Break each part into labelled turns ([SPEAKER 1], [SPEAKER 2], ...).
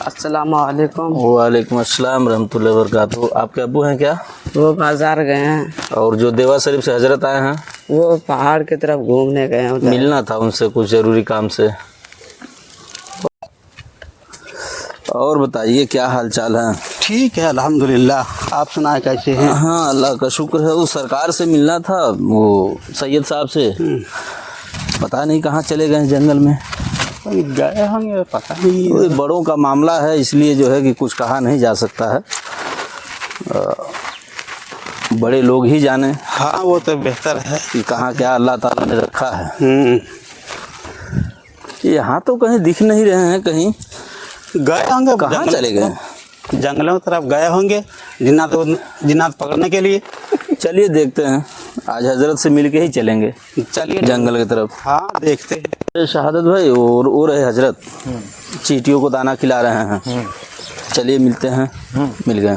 [SPEAKER 1] السلام علیکم۔
[SPEAKER 2] وعلیکم السلام ورحمۃ اللہ وبرکاتہ۔ آپ کے ابو ہیں کیا؟
[SPEAKER 1] وہ بازار گئے ہیں۔
[SPEAKER 2] اور جو دیوا شریف سے حضرت آئے ہیں
[SPEAKER 1] وہ پہاڑ کی طرف گھومنے گئے ہیں۔
[SPEAKER 2] ملنا تھا ان سے کچھ ضروری کام سے۔ اور بتائیے کیا حال چال ہے؟
[SPEAKER 3] ٹھیک ہے الحمدللہ، آپ سنائیں کیسے ہیں؟
[SPEAKER 2] ہاں اللہ کا شکر ہے۔ وہ سرکار سے ملنا تھا، وہ سید صاحب سے، پتہ نہیں کہاں چلے گئے جنگل میں۔
[SPEAKER 3] گئے ہوں گے، پتہ نہیں۔
[SPEAKER 2] وہ بڑوں کا معاملہ ہے، اس لیے جو ہے کہ کچھ کہا نہیں جا سکتا ہے، بڑے لوگ ہی جانے
[SPEAKER 3] ہاں وہ تو بہتر ہے
[SPEAKER 2] کہ کہاں کیا اللہ تعالیٰ نے رکھا ہے۔ یہاں تو کہیں دکھ نہیں رہے ہیں، کہیں
[SPEAKER 3] گئے ہوں گے،
[SPEAKER 2] کہاں چلے گئے؟
[SPEAKER 3] جنگلوں کی طرف گئے ہوں گے، جنات پکڑنے کے لیے۔
[SPEAKER 2] چلیے دیکھتے ہیں، آج حضرت سے مل کے ہی چلیں گے
[SPEAKER 3] چلیے
[SPEAKER 2] جنگل کی طرف۔
[SPEAKER 3] ہاں دیکھتے ہیں۔
[SPEAKER 2] شہادت بھائی اور وہ رہے حضرت، چیٹیوں کو دانہ کھلا رہے ہیں۔ چلیے ملتے ہیں۔ مل گئے؟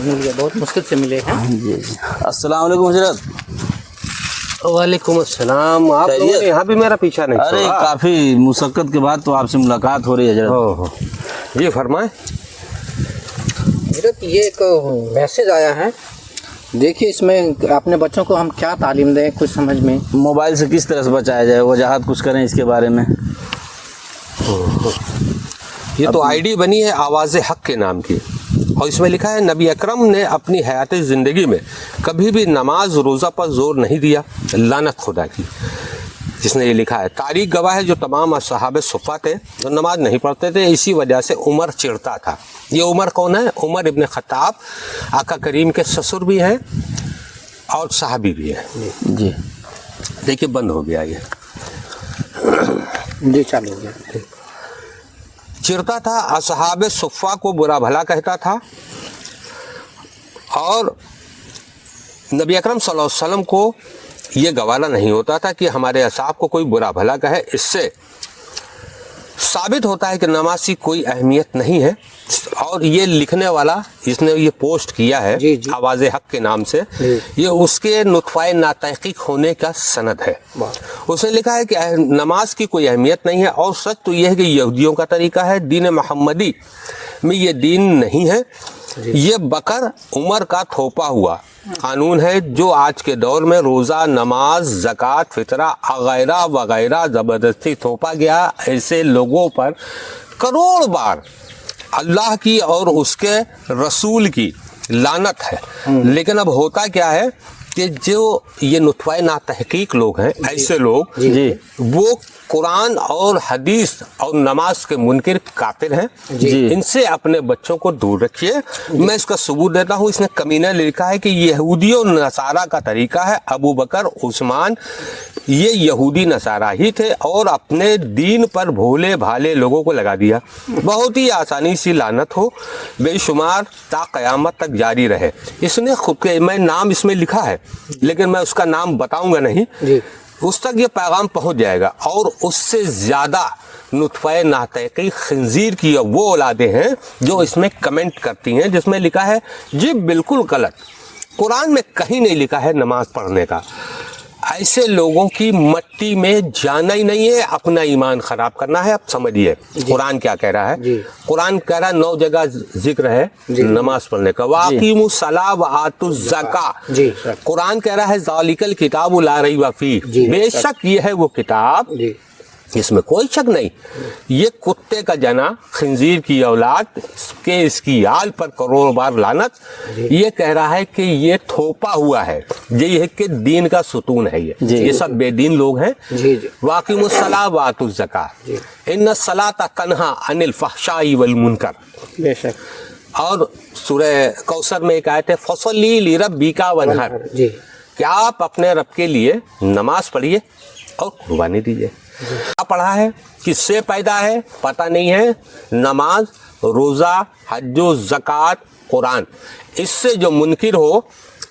[SPEAKER 3] مل گئے، بہت مشکل سے ملے ہیں۔
[SPEAKER 2] جی جی، السلام علیکم حضرت۔
[SPEAKER 4] وعلیکم السلام۔ آپ لوگوں نے یہاں بھی میرا پیچھا نہیں
[SPEAKER 2] ارے
[SPEAKER 4] چھوڑا۔
[SPEAKER 2] کافی مشقت کے بعد تو آپ سے ملاقات ہو رہی ہے حضرت۔
[SPEAKER 4] یہ فرمائیں۔
[SPEAKER 5] حضرت یہ ایک میسج آیا ہے، دیکھیے اس میں اپنے بچوں کو ہم کیا تعلیم دیں، کچھ سمجھ میں۔
[SPEAKER 2] موبائل سے کس طرح سے بچایا جائے، وضاحت کچھ کریں اس کے بارے میں۔
[SPEAKER 4] یہ تو آئی ڈی بنی ہے آواز حق کے نام کی، اور اس میں لکھا ہے نبی اکرم نے اپنی حیات زندگی میں کبھی بھی نماز روزہ پر زور نہیں دیا، لعنت خدا کی۔ جس نے یہ لکھا ہے، تاریخ گواہ ہے جو تمام اصحاب صفہ تھے جو نماز نہیں پڑھتے تھے، اسی وجہ سے عمر چڑھتا تھا۔ یہ عمر کون ہے؟ عمر ابن خطاب، آقا کریم کے سسر بھی ہیں اور صحابی بھی ہیں۔
[SPEAKER 2] جی
[SPEAKER 4] دیکھیے بند ہو گیا، یہ
[SPEAKER 5] جی چالو ہو گیا۔
[SPEAKER 4] چڑھتا تھا، اصحاب صفہ کو برا بھلا کہتا تھا، اور نبی اکرم صلی اللہ علیہ وسلم کو یہ گوارا نہیں ہوتا تھا کہ ہمارے اصحاب کو کوئی برا بھلا کہے۔ اس سے ثابت ہوتا ہے کہ نماز کی کوئی اہمیت نہیں ہے، اور یہ لکھنے والا جس نے یہ پوسٹ کیا ہے آواز حق کے نام سے، یہ اس کے نطفہ ناتحقیق ہونے کا سند ہے۔ اس نے لکھا ہے کہ نماز کی کوئی اہمیت نہیں ہے، اور سچ تو یہ ہے کہ یہودیوں کا طریقہ ہے، دین محمدی میں یہ دین نہیں ہے۔ یہ بکر عمر کا تھوپا ہوا قانون ہے جو آج کے دور میں روزہ، نماز، زکوٰۃ، فطرہ وغیرہ وغیرہ زبردستی تھوپا گیا۔ ایسے لوگوں پر کروڑ بار اللہ کی اور اس کے رسول کی لعنت ہے۔ لیکن اب ہوتا کیا ہے کہ جو یہ نطفہ ناتحقیق لوگ ہیں، ایسے لوگ وہ قرآن اور حدیث اور نماز کے منکر کافر ہیں۔ ان سے اپنے بچوں کو دور رکھیے۔ میں اس کا ثبوت دیتا ہوں، اس نے کمینہ لکھا ہے کہ یہودی و نصارہ کا طریقہ ہے، ابو بکر، عثمان یہ یہودی نصارہ ہی تھے، اور اپنے دین پر بھولے بھالے لوگوں کو لگا دیا۔ بہت ہی آسانی سی لعنت ہو، بے شمار تا قیامت تک جاری رہے۔ اس نے خود کے، میں نام اس میں لکھا ہے لیکن میں اس کا نام بتاؤں گا نہیں، اس تک یہ پیغام پہنچ جائے گا۔ اور اس سے زیادہ نطفہ ناتحقیق خنزیر کی وہ اولادیں ہیں جو اس میں کمنٹ کرتی ہیں، جس میں لکھا ہے جی بالکل غلط، قرآن میں کہیں نہیں لکھا ہے نماز پڑھنے کا۔ ایسے لوگوں کی مٹی میں جانا ہی نہیں ہے، اپنا ایمان خراب کرنا ہے۔ اب سمجھیے قرآن کیا کہہ رہا ہے۔ قرآن کہہ رہا ہے 9 جگہ ذکر ہے نماز پڑھنے کا، وَأَقِیمُوا الصَّلَاةَ وَآتُوا الزَّکَاةَ۔ قرآن کہہ رہا ہے ذَلِکَ الکتاب لا ریب فیہ، بے شک یہ ہے وہ کتاب اس میں کوئی شک نہیں۔ یہ کتے کا جنا، خنزیر کی اولاد کہ اس کی آل پر کروڑ بار لعنت۔ یہ کہہ رہا ہے کہ یہ تھوپا ہوا ہے، یہ ہے کہ دین کا ستون ہے۔ یہ سب بے دین لوگ ہیں۔ وَأَقِیمُوا الصَّلَاةَ وَآتُوا الزَّکَاةَ إِنَّ الصَّلَاةَ تَنْہَىٰ عَنِ الْفَحْشَاءِ وَالْمُنکَرِ۔
[SPEAKER 5] بے شک۔
[SPEAKER 4] اور سورہ کوثر میں ایک آیت ہے فَصَلِّ لِرَبِّکَ وَانْحَرْ، کہ آپ اپنے رب کے لیے نماز پڑھیے اور قربانی دیجیے۔ کیا پڑھا ہے، کس سے پیدا ہے پتہ نہیں ہے۔ نماز، روزہ، حج و زکوٰۃ، قرآن، اس سے جو منکر ہو